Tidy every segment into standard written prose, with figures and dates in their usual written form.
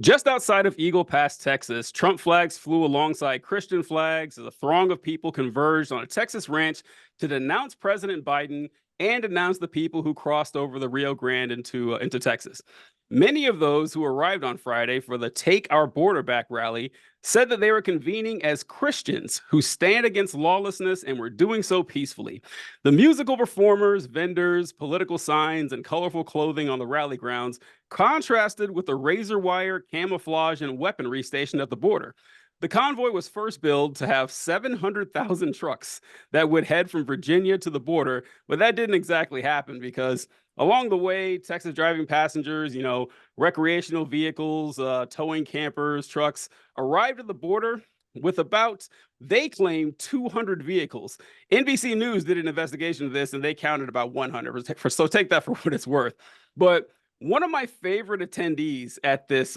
Just outside of Eagle Pass, Texas, Trump flags flew alongside Christian flags as a throng of people converged on a Texas ranch to denounce President Biden and denounce the people who crossed over the Rio Grande into Texas. Many of those who arrived on Friday for the Take Our Border Back rally said that they were convening as Christians who stand against lawlessness and were doing so peacefully. The musical performers, vendors, political signs, and colorful clothing on the rally grounds contrasted with the razor wire, camouflage, and weaponry stationed at the border. The convoy was first billed to have 700,000 trucks that would head from Virginia to the border, but that didn't exactly happen because along the way, Texas driving passengers, recreational vehicles, towing campers, trucks arrived at the border with about, they claim, 200 vehicles. NBC News did an investigation of this and they counted about 100. So take that for what it's worth. But one of my favorite attendees at this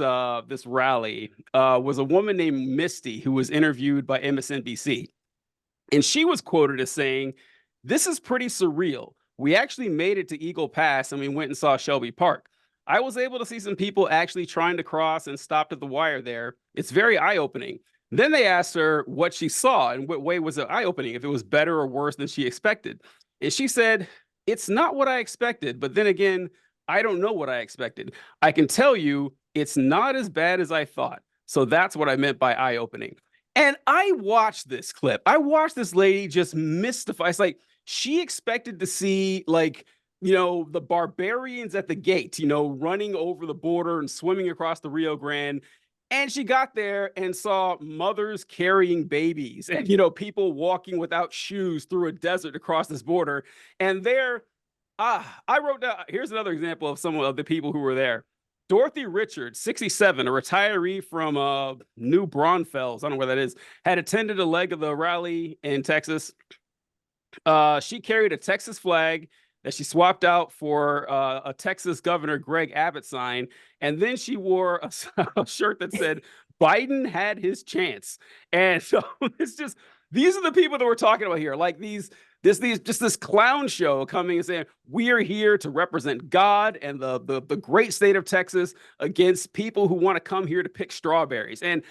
rally was a woman named Misty, who was interviewed by MSNBC, and she was quoted as saying, "This is pretty surreal. We actually made it to Eagle Pass, and we went and saw Shelby Park. I was able to see some people actually trying to cross and stopped at the wire there. It's very eye-opening." Then they asked her what she saw and what way was it eye-opening, if it was better or worse than she expected. And she said, "It's not what I expected, but then again, I don't know what I expected. I can tell you it's not as bad as I thought. So that's what I meant by eye-opening." And I watched this clip. I watched this lady just mystify. It's like she expected to see the barbarians at the gate, running over the border and swimming across the Rio Grande. And she got there and saw mothers carrying babies and, people walking without shoes through a desert across this border. And there, I wrote down, here's another example of some of the people who were there. Dorothy Richards, 67, a retiree from New Braunfels, I don't know where that is, had attended a leg of the rally in Texas. She carried a Texas flag that she swapped out for a Texas Governor Greg Abbott sign, and then she wore a shirt that said Biden had his chance. And so it's just, these are the people that we're talking about here, like this clown show coming and saying we are here to represent God and the great state of Texas against people who want to come here to pick strawberries. And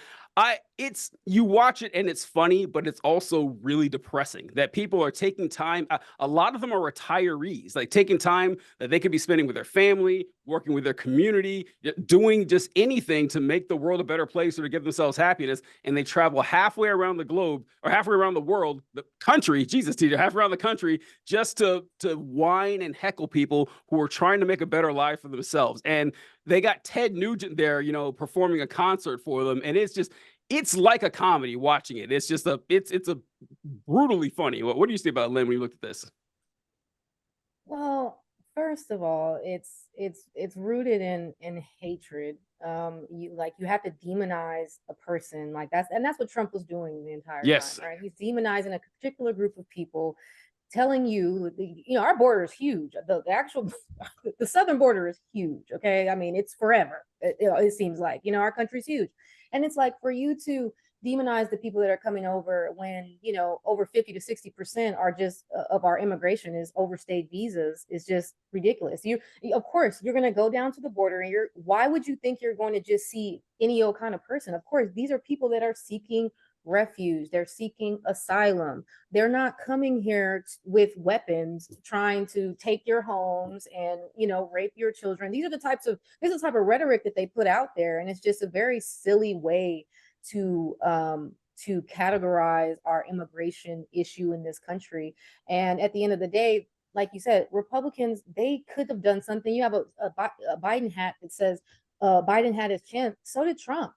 you watch it and it's funny, but it's also really depressing that people are taking time. A lot of them are retirees, like taking time that they could be spending with their family, working with their community, doing just anything to make the world a better place or to give themselves happiness. And they travel halfway around the globe or halfway around the world, the country, Jesus, teacher, half around the country just to whine and heckle people who are trying to make a better life for themselves. And they got Ted Nugent there, performing a concert for them. And it's like a comedy watching it. It's a brutally funny. What do you say about Lynn when you looked at this? Well, first of all, it's rooted in hatred. You have to demonize a person like that's what Trump was doing the entire time, Yes. right? He's demonizing a particular group of people, telling you, our border is huge. The actual the southern border is huge. Okay, I mean it's forever. It seems like our country's huge, and it's like for you to demonize the people that are coming over when over 50 to 60% are just of our immigration is overstayed visas is just ridiculous. You Of course you're going to go down to the border and why would you think you're going to just see any old kind of person? Of course these are people that are seeking refuge, they're seeking asylum. They're not coming here with weapons trying to take your homes and rape your children. This is the type of rhetoric that they put out there, and it's just a very silly way to categorize our immigration issue in this country. And at the end of the day, like you said, Republicans, they could have done something. You have a Biden hat that says Biden had his chance. So did Trump.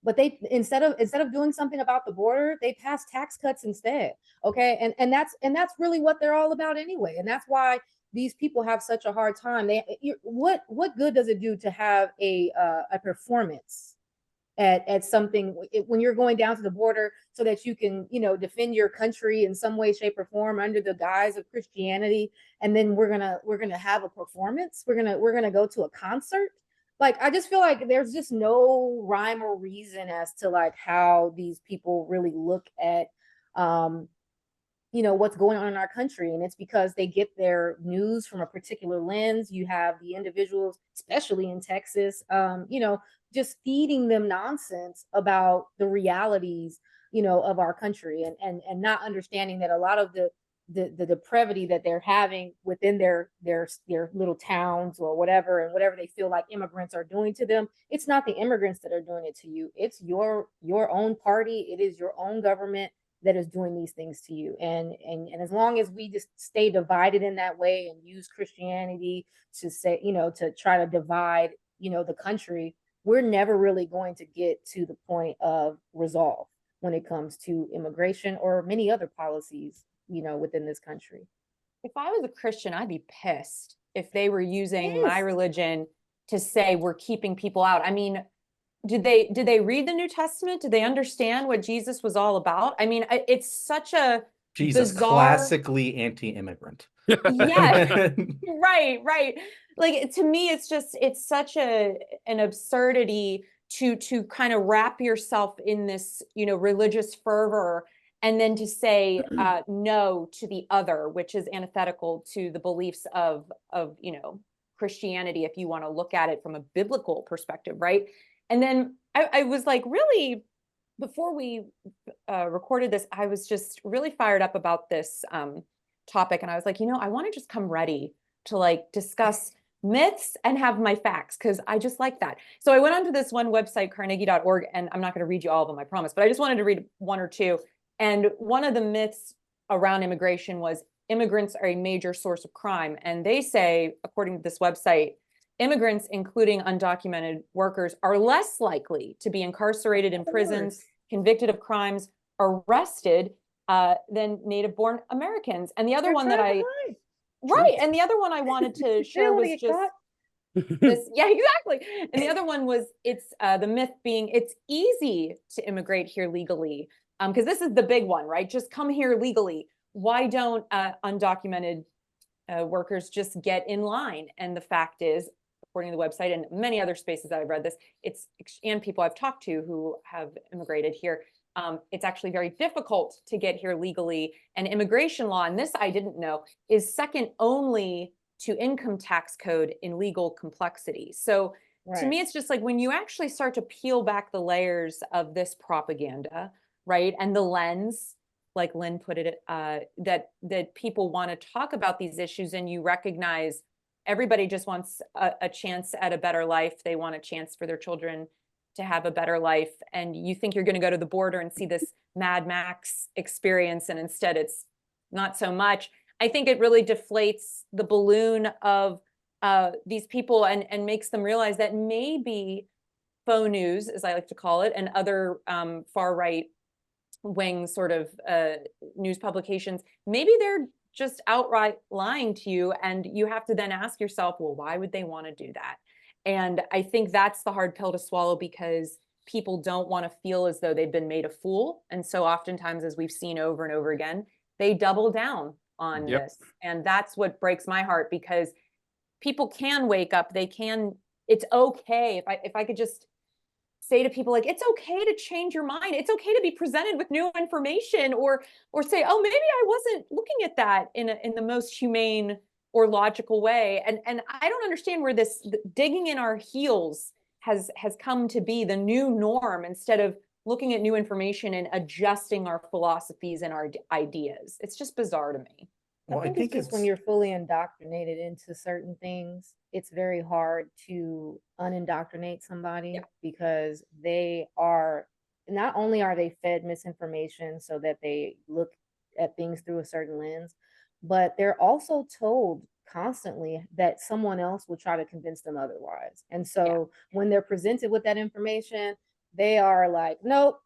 But they instead of doing something about the border, they passed tax cuts instead. Okay, and that's really what they're all about anyway. And that's why these people have such a hard time. What good does it do to have a performance at something when you're going down to the border so that you can defend your country in some way, shape, or form under the guise of Christianity? And then we're gonna have a performance. We're gonna go to a concert. Like, I just feel like there's just no rhyme or reason as to like how these people really look at um what's going on in our country. And it's because they get their news from a particular lens. You have the individuals, especially in Texas, just feeding them nonsense about the realities, of our country, and not understanding that a lot of the depravity that they're having within their little towns or whatever, and whatever they feel like immigrants are doing to them, it's not the immigrants that are doing it to you. It's your own party. It is your own government that is doing these things to you. And as long as we just stay divided in that way and use Christianity to say, to try to divide, the country, we're never really going to get to the point of resolve when it comes to immigration or many other policies, within this country. If I was a Christian, I'd be pissed if they were using my Pissed. religion to say we're keeping people out. I mean, did they read the New Testament? Did they understand what Jesus was all about? I mean, it's such a Jesus, bizarre... classically anti-immigrant. Yeah. Right. Like, to me, it's such an absurdity to kind of wrap yourself in this, religious fervor, and then to say no to the other, which is antithetical to the beliefs of Christianity, if you want to look at it from a biblical perspective, right? And then I was like, really, before we recorded this, I was just really fired up about this topic. And I was like, I want to just come ready to discuss myths and have my facts, because I just like that. So I went onto this one website, carnegie.org, and I'm not going to read you all of them, I promise, but I just wanted to read one or two. And one of the myths around immigration was immigrants are a major source of crime. And they say, according to this website, immigrants, including undocumented workers, are less likely to be incarcerated in prisons, convicted of crimes, arrested than native-born Americans. And the other one that and the other one I wanted to share was just this. Yeah, exactly. And the other one was, it's the myth being it's easy to immigrate here legally. Because this is the big one, right? Just come here legally. Why don't undocumented workers just get in line? And the fact is, according to the website and many other spaces that I've read this, and people I've talked to who have immigrated here, it's actually very difficult to get here legally. And immigration law, and this I didn't know, is second only to income tax code in legal complexity. So to me, it's just like when you actually start to peel back the layers of this propaganda, right? And the lens, like Lynn put it, that people want to talk about these issues, and you recognize everybody just wants a chance at a better life. They want a chance for their children to have a better life. And you think you're going to go to the border and see this Mad Max experience, and instead it's not so much. I think it really deflates the balloon of these people and makes them realize that maybe faux news, as I like to call it, and other far-right wing sort of news publications, maybe they're just outright lying to you, and you have to then ask yourself, well, why would they want to do that? And I think that's the hard pill to swallow, because people don't want to feel as though they've been made a fool. And so oftentimes, as we've seen over and over again, they double down on this. And that's what breaks my heart, because people can wake up. It's okay. If I could just say to people, like, it's okay to change your mind. It's okay to be presented with new information, or say, oh, maybe I wasn't looking at that in the most humane or logical way. And I don't understand where this digging in our heels has come to be the new norm, instead of looking at new information and adjusting our philosophies and our ideas. It's just bizarre to me. Well, I think it's just when you're fully indoctrinated into certain things, it's very hard to unindoctrinate somebody, because they are, not only are they fed misinformation so that they look at things through a certain lens, but they're also told constantly that someone else will try to convince them otherwise. And so when they're presented with that information, they are like, nope,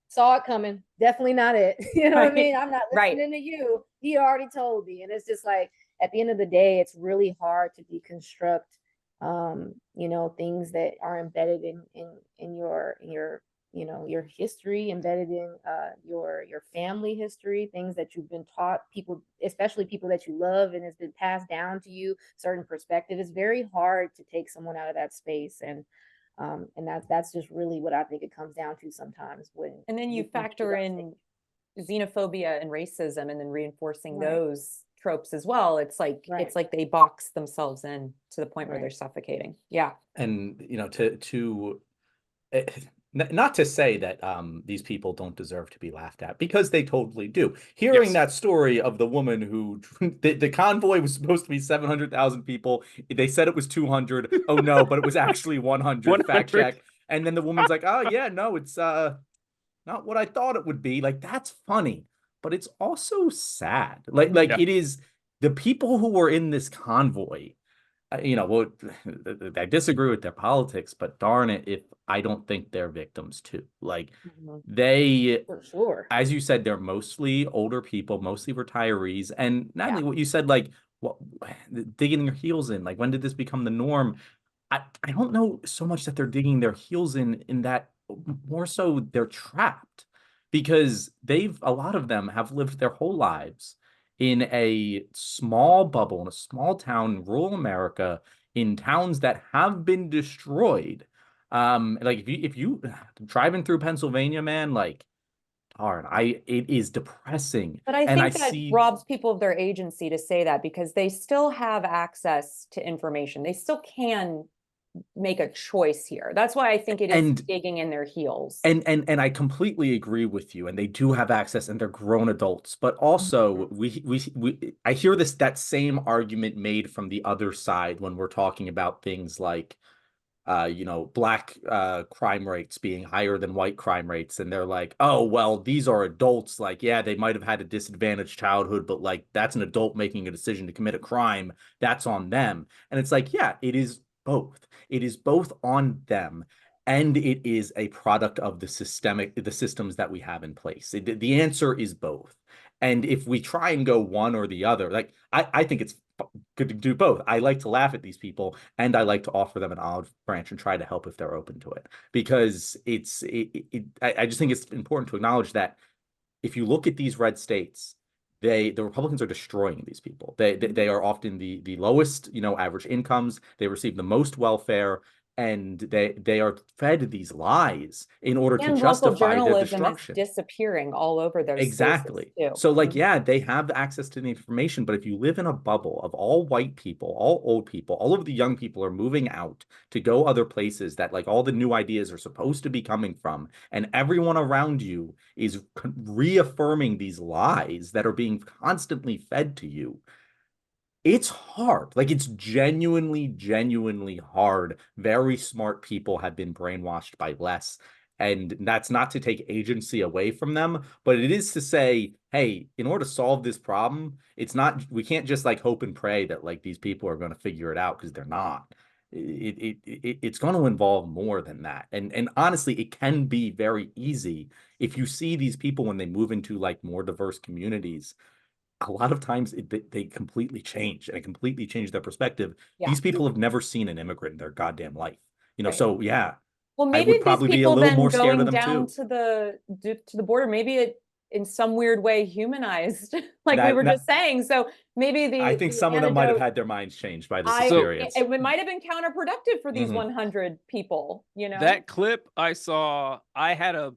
saw it coming, definitely not it. You know what I mean? I'm not listening to you. He already told me. And it's just like, at the end of the day, it's really hard to deconstruct things that are embedded in your history, embedded in your family history, things that you've been taught, people, especially people that you love, and has been passed down to you, certain perspective. It's very hard to take someone out of that space. And that's just really what I think it comes down to sometimes. And then you factor in xenophobia and racism and then reinforcing Right. those tropes as well. It's like Right. they box themselves in to the point where Right. they're suffocating. Yeah. And not to say that these people don't deserve to be laughed at, because they totally do. Hearing Yes. that story of the woman who the convoy was supposed to be 700,000 people. They said it was 200. Oh no, but it was actually 100. Fact 100. check. And then the woman's like, "Oh yeah, no, it's not what I thought it would be." Like, that's funny, but it's also sad. Like Yeah. it is the people who were in this convoy. Well, I disagree with their politics, but darn it, if I don't think they're victims too. Like, Mhm. they, For sure. as you said, they're mostly older people, mostly retirees. And not Yeah. only what you said, like, what, digging their heels in, like, when did this become the norm? I don't know so much that they're digging their heels in that, more so they're trapped, because a lot of them have lived their whole lives in a small bubble, in a small town in rural America, in towns that have been destroyed. Like, if you driving through Pennsylvania, man, like, darn, it is depressing. But I And I think that see, robs people of their agency to say that, because they still have access to information. They still can make a choice here. That's why I think it is and digging in their heels. and I completely agree with you. And they do have access, and they're grown adults. But also, I hear that same argument made from the other side when we're talking about things like black crime rates being higher than white crime rates. And they're like, oh, well, these are adults. Like, yeah, they might have had a disadvantaged childhood, but like, that's an adult making a decision to commit a crime. That's on them. And it's like, yeah, it is both. It is both on them, and it is a product of the systems that we have in place. The answer is both. And if we try and go one or the other, like, I think it's good to do both. I like to laugh at these people, and I like to offer them an olive branch and try to help if they're open to it, because I just think it's important to acknowledge that if you look at these red states, the Republicans are destroying these people. They are often the lowest, average incomes. They receive the most welfare, and they are fed these lies in order to And local justify their journalism is destruction. disappearing all over those spaces Exactly. too. So, like, Mhm. yeah, they have access to the information, but if you live in a bubble of all white people, all old people, all of the young people are moving out to go other places that, like, all the new ideas are supposed to be coming from, and everyone around you is reaffirming these lies that are being constantly fed to you, it's hard. Like, it's genuinely, genuinely hard. Very smart people have been brainwashed by less. And that's not to take agency away from them, but it is to say, hey, in order to solve this problem, we can't just like hope and pray that like these people are going to figure it out, because they're not. It's going to involve more than that. And honestly, it can be very easy if you see these people when they move into like more diverse communities. A lot of times they completely change, and completely change their perspective. Yeah. These people have never seen an immigrant in their goddamn life. Right. So yeah, Well, I maybe would these probably be a people little then more scared of going them down too. to the border, maybe it in some weird way humanized, like we That, were that just saying. So maybe I think the some of them might have antidote, had their minds changed by this So- experience. it might have been counterproductive for these Mhm. 100 people, that clip I saw, I had a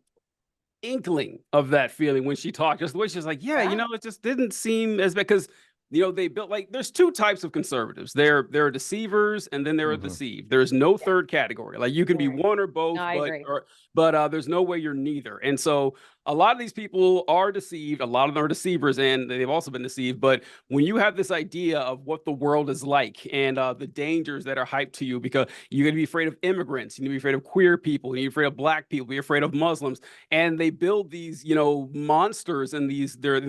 inkling of that feeling when she talked. Just the way she's like, yeah, Yeah. it just didn't seem as bad, because they built, like, there's two types of conservatives. There are deceivers, and then there are Mhm. deceived. There's no third category. Like, you can be Right. one or both, No, I agree. but there's no way you're neither. And so a lot of these people are deceived. A lot of them are deceivers, and they've also been deceived. But when you have this idea of what the world is like, and the dangers that are hyped to you, because you're going to be afraid of immigrants, you need to be afraid of queer people, you're afraid of black people, you're afraid of Muslims, and they build these monsters in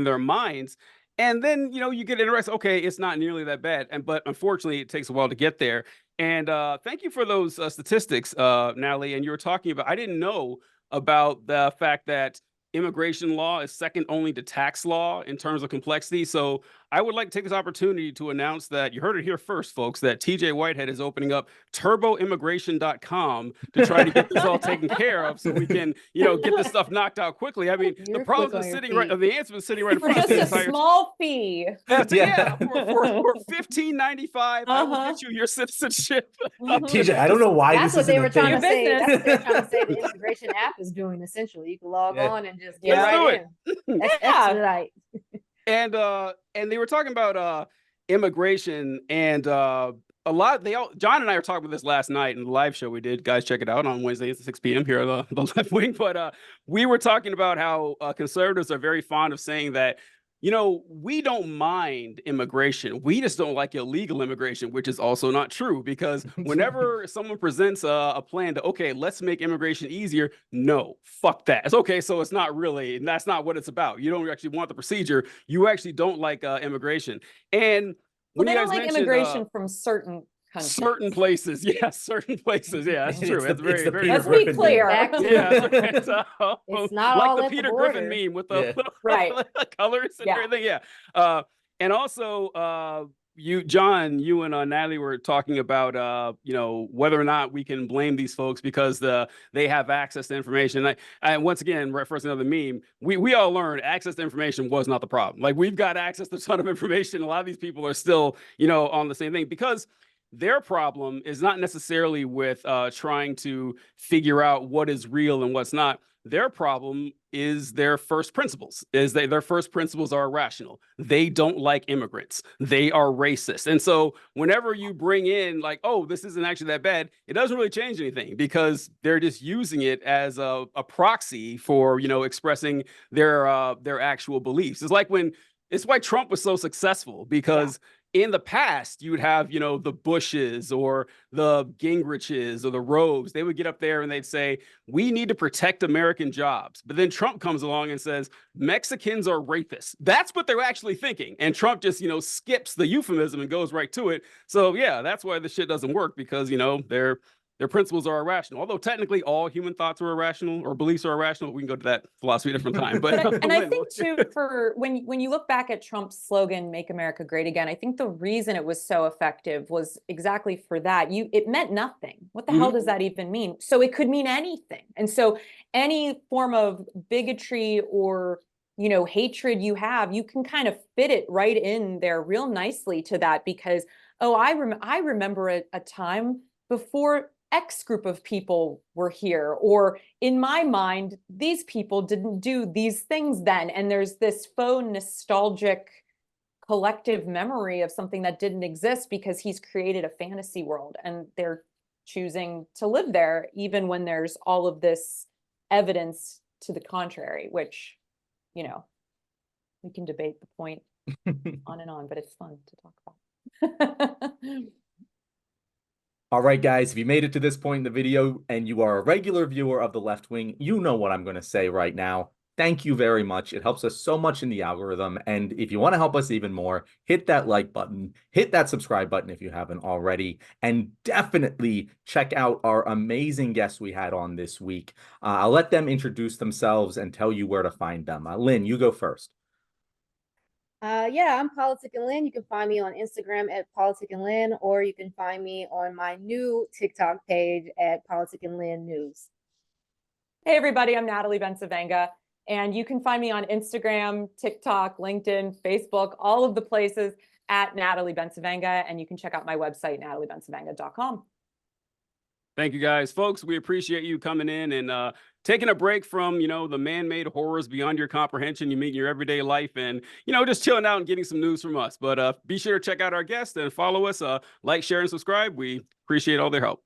their minds. And then you get interested. Okay, it's not nearly that bad, but unfortunately, it takes a while to get there. And thank you for those statistics, Natalie. And you were talking about, I didn't know about the fact that immigration law is second only to tax law in terms of complexity. So I would like to take this opportunity to announce that you heard it here first, folks, that TJ Whitehead is opening up turboimmigration.com to try to get this all taken care of so we can, get this stuff knocked out quickly. I mean, the You're problem's quick been on your sitting right, feet. the answer's been sitting right in For front of just the a entire small fee. yeah, for $15.95, I will Uh-huh. get you your citizenship. Mhm. TJ, I don't know why That's this what isn't they a were trying thing. to say. Business. That's what they were trying to say. The immigration app is doing essentially. You can log Yeah. on and just Yeah. get Let's right in. Yeah. Expedite. And they were talking about immigration and a lot John and I were talking about this last night in the live show we did. Guys, check it out on Wednesdays at 6 p.m. here on the left wing. But we were talking about how conservatives are very fond of saying that, we don't mind immigration. We just don't like illegal immigration, which is also not true, because whenever someone presents a plan to, okay, let's make immigration easier, no, fuck that. It's okay, so it's not really, and that's not what it's about. You don't actually want the procedure. You actually don't like immigration. And Well, when they you don't guys like mentioned immigration from certain countries. certain places, yeah, certain places, yeah, that's true. That's very, the very Peter Let's true. be Griffin clear. Back to Yeah, it's, It's not like all the at the Peter Griffin border. meme with the Right. colors and Yeah. everything. Yeah. And also, John, you and Natalie were talking about, whether or not we can blame these folks because they have access to information. And once again, referencing another meme, we all learned access to information was not the problem. Like, we've got access to a ton of information. A lot of these people are still, on the same thing, because their problem is not necessarily with trying to figure out what is real and what's not. Their problem is their first principles, their first principles are irrational. They don't like immigrants. They are racist. And so whenever you bring in like, oh, this isn't actually that bad, it doesn't really change anything, because they're just using it as a proxy for, expressing their actual beliefs. It's why Trump was so successful, because in the past, you would have, the Bushes or the Gingriches or the Robes. They would get up there and they'd say, we need to protect American jobs. But then Trump comes along and says, Mexicans are rapists. That's what they're actually thinking. And Trump just, skips the euphemism and goes right to it. So, yeah, that's why this shit doesn't work, because, their principles are irrational. Although technically all human thoughts are irrational, or beliefs are irrational. We can go to that philosophy at a different time. But I think too, for when you look back at Trump's slogan, "Make America Great Again," I think the reason it was so effective was exactly for that. It meant nothing. What the hell does that even mean? So it could mean anything. And so any form of bigotry or hatred you have, you can kind of fit it right in there real nicely to that, because I remember a time before X group of people were here, or in my mind, these people didn't do these things then. And there's this faux nostalgic collective memory of something that didn't exist, because he's created a fantasy world and they're choosing to live there, even when there's all of this evidence to the contrary, which, we can debate the point on and on, but it's fun to talk about. All right, guys, if you made it to this point in the video and you are a regular viewer of The Left Wing, you know what I'm going to say right now. Thank you very much. It helps us so much in the algorithm. And if you want to help us even more, hit that like button, hit that subscribe button if you haven't already, and definitely check out our amazing guests we had on this week. I'll let them introduce themselves and tell you where to find them. Lynn, you go first. I'm Politic and Lynn. You can find me on Instagram at Politic and Lynn, or you can find me on my new TikTok page at Politic and Lynn News. Hey, everybody, I'm Natalie Bencivenga, and you can find me on Instagram, TikTok, LinkedIn, Facebook, all of the places at Natalie Bencivenga, and you can check out my website, nataliebencivenga.com. Thank you, guys. Folks, we appreciate you coming in and taking a break from, the man-made horrors beyond your comprehension you meet in your everyday life, and, just chilling out and getting some news from us. But be sure to check out our guests and follow us, like, share, and subscribe. We appreciate all their help.